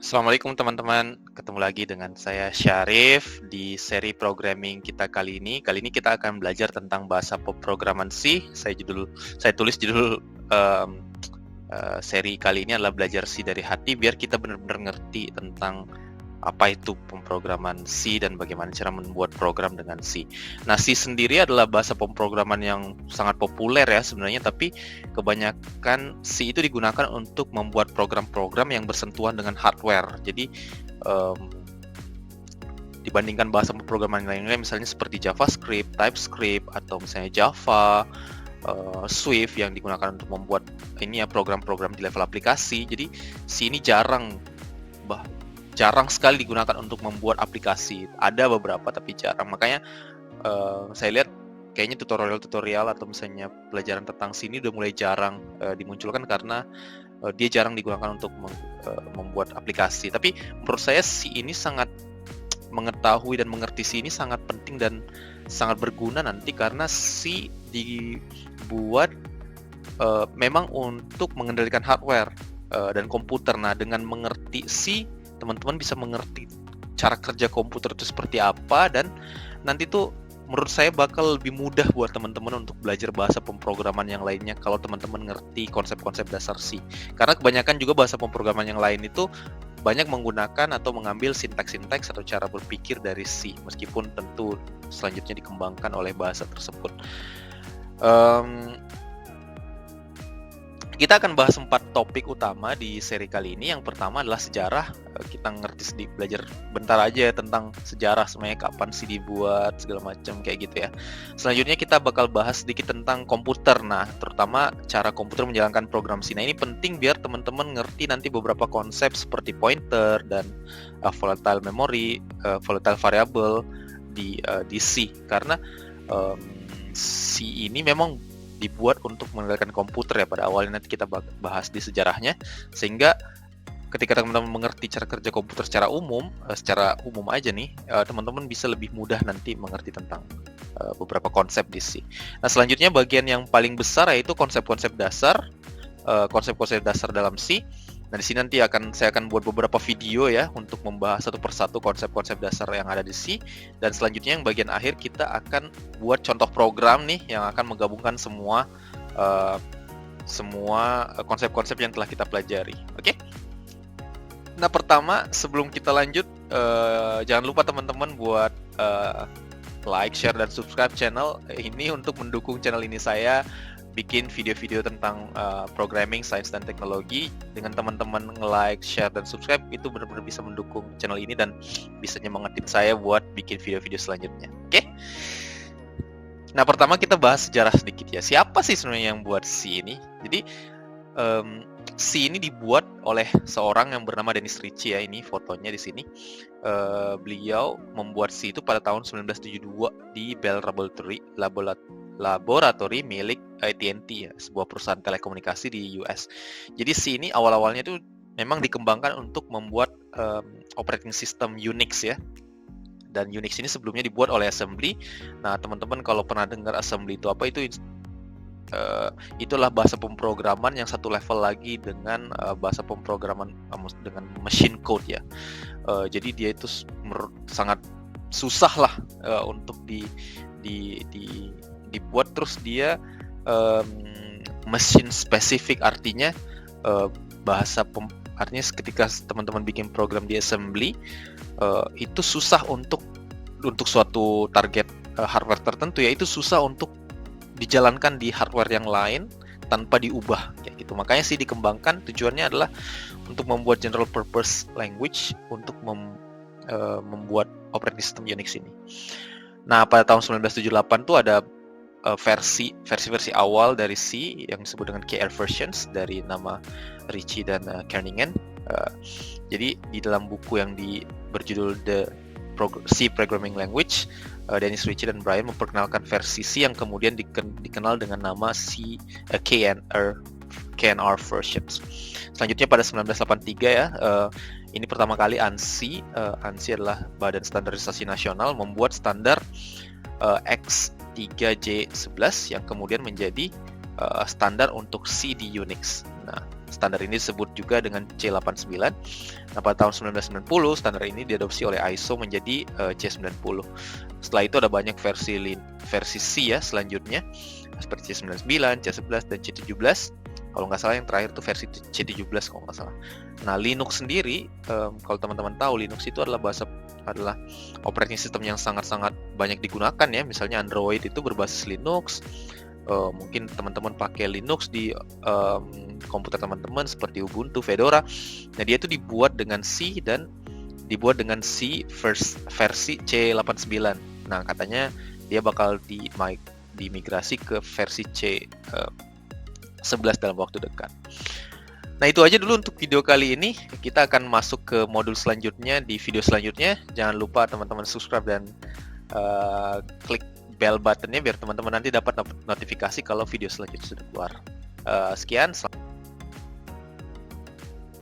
Assalamualaikum teman-teman, ketemu lagi dengan saya Syarif di seri programming kita kali ini. Kali ini kita akan belajar tentang bahasa pemrograman C. Saya tulis judul seri kali ini adalah belajar C dari hati, biar kita benar-benar ngerti tentang apa itu pemrograman C dan bagaimana cara membuat program dengan C. Nah, C sendiri adalah bahasa pemrograman yang sangat populer ya sebenarnya, tapi kebanyakan C itu digunakan untuk membuat program-program yang bersentuhan dengan hardware. Jadi dibandingkan bahasa pemrograman lainnya misalnya seperti JavaScript, TypeScript, atau misalnya Java, Swift yang digunakan untuk membuat program-program di level aplikasi. Jadi C ini jarang sekali digunakan untuk membuat aplikasi. Ada beberapa tapi jarang. Makanya saya lihat kayaknya tutorial atau misalnya pelajaran tentang sini udah mulai jarang dimunculkan karena dia jarang digunakan untuk membuat aplikasi. Tapi menurut saya ini sangat mengetahui dan mengerti ini sangat penting dan sangat berguna nanti, karena dibuat memang untuk mengendalikan hardware dan komputer. Nah, dengan mengerti teman-teman bisa mengerti cara kerja komputer itu seperti apa, dan nanti tuh menurut saya bakal lebih mudah buat teman-teman untuk belajar bahasa pemrograman yang lainnya kalau teman-teman ngerti konsep-konsep dasar C. Karena kebanyakan juga bahasa pemrograman yang lain itu banyak menggunakan atau mengambil sintaks-sintaks atau cara berpikir dari C, meskipun tentu selanjutnya dikembangkan oleh bahasa tersebut. Kita akan bahas 4 topik utama di seri kali ini. Yang pertama adalah sejarah. Kita belajar bentar aja tentang sejarah, sebenarnya kapan sih dibuat, segala macam kayak gitu ya. Selanjutnya kita bakal bahas sedikit tentang komputer. Nah, terutama cara komputer menjalankan program C. Nah, ini penting biar teman-teman ngerti nanti beberapa konsep seperti pointer dan volatile memory, volatile variable di C. Karena C ini memang dibuat untuk mengendalikan komputer ya pada awalnya. Nanti kita bahas di sejarahnya, sehingga ketika teman-teman mengerti cara kerja komputer secara umum aja nih, teman-teman bisa lebih mudah nanti mengerti tentang beberapa konsep di C. Nah, selanjutnya bagian yang paling besar yaitu konsep-konsep dasar dalam C. Nah, di sini nanti saya akan buat beberapa video ya untuk membahas satu persatu konsep-konsep dasar yang ada di C. Dan selanjutnya yang bagian akhir kita akan buat contoh program nih yang akan menggabungkan semua konsep-konsep yang telah kita pelajari. Oke? Nah, pertama sebelum kita lanjut, jangan lupa teman-teman buat like, share, dan subscribe channel ini untuk mendukung channel ini saya bikin video-video tentang programming, sains, dan teknologi. Dengan teman-teman nge-like, share, dan subscribe, itu benar-benar bisa mendukung channel ini dan bisa nyemangatin saya buat bikin video-video selanjutnya. Oke? Nah, pertama kita bahas sejarah sedikit ya. Siapa sih sebenarnya yang buat C ini? Jadi, C ini dibuat oleh seorang yang bernama Dennis Ritchie ya. Ini fotonya di sini. Beliau membuat C itu pada tahun 1972 di Bell Laboratory milik AT&T ya, sebuah perusahaan telekomunikasi di US. Jadi C ini awal-awalnya itu memang dikembangkan untuk membuat operating system Unix ya. Dan Unix ini sebelumnya dibuat oleh assembly. Nah, teman-teman kalau pernah dengar assembly itu apa, itulah bahasa pemrograman yang satu level lagi dengan bahasa pemrograman dengan machine code ya. Jadi dia itu sangat susah lah untuk dibuat. Terus dia machine specific, artinya artinya ketika teman-teman bikin program di assembly itu susah untuk suatu target hardware tertentu ya, itu susah untuk dijalankan di hardware yang lain tanpa diubah kayak gitu. Makanya sih dikembangkan, tujuannya adalah untuk membuat general purpose language untuk membuat operating system Unix ini. Nah, pada tahun 1978 tuh ada versi awal dari C yang disebut dengan KR versions dari nama Ritchie dan Kernighan. Jadi di dalam buku yang berjudul The C Programming Language, Dennis Ritchie dan Brian memperkenalkan versi C yang kemudian dikenal dengan nama KNR versions. Selanjutnya pada 1983 ya, ini pertama kali ANSI adalah Badan Standarisasi Nasional membuat standar X3J11 yang kemudian menjadi standar untuk C di Unix. Nah, Standar ini disebut juga dengan C89. Nah, pada tahun 1990 standar ini diadopsi oleh ISO menjadi C90. Setelah itu ada banyak versi C ya selanjutnya, seperti C99, C11, dan C17. Kalau nggak salah yang terakhir tuh versi C17 kalau nggak salah. Nah, Linux sendiri, kalau teman-teman tahu, Linux itu adalah operating system yang sangat-sangat banyak digunakan ya. Misalnya Android itu berbasis Linux. Mungkin teman-teman pakai Linux di komputer teman-teman seperti Ubuntu, Fedora. Nah, dia itu dibuat dengan C dan dibuat dengan C versi C89. Nah, katanya dia bakal dimigrasi ke versi C11 dalam waktu dekat. Nah, itu aja dulu untuk video kali ini. Kita akan masuk ke modul selanjutnya di video selanjutnya. Jangan lupa teman-teman subscribe dan klik bell buttonnya biar teman-teman nanti dapat notifikasi kalau video selanjutnya sudah keluar. Sekian.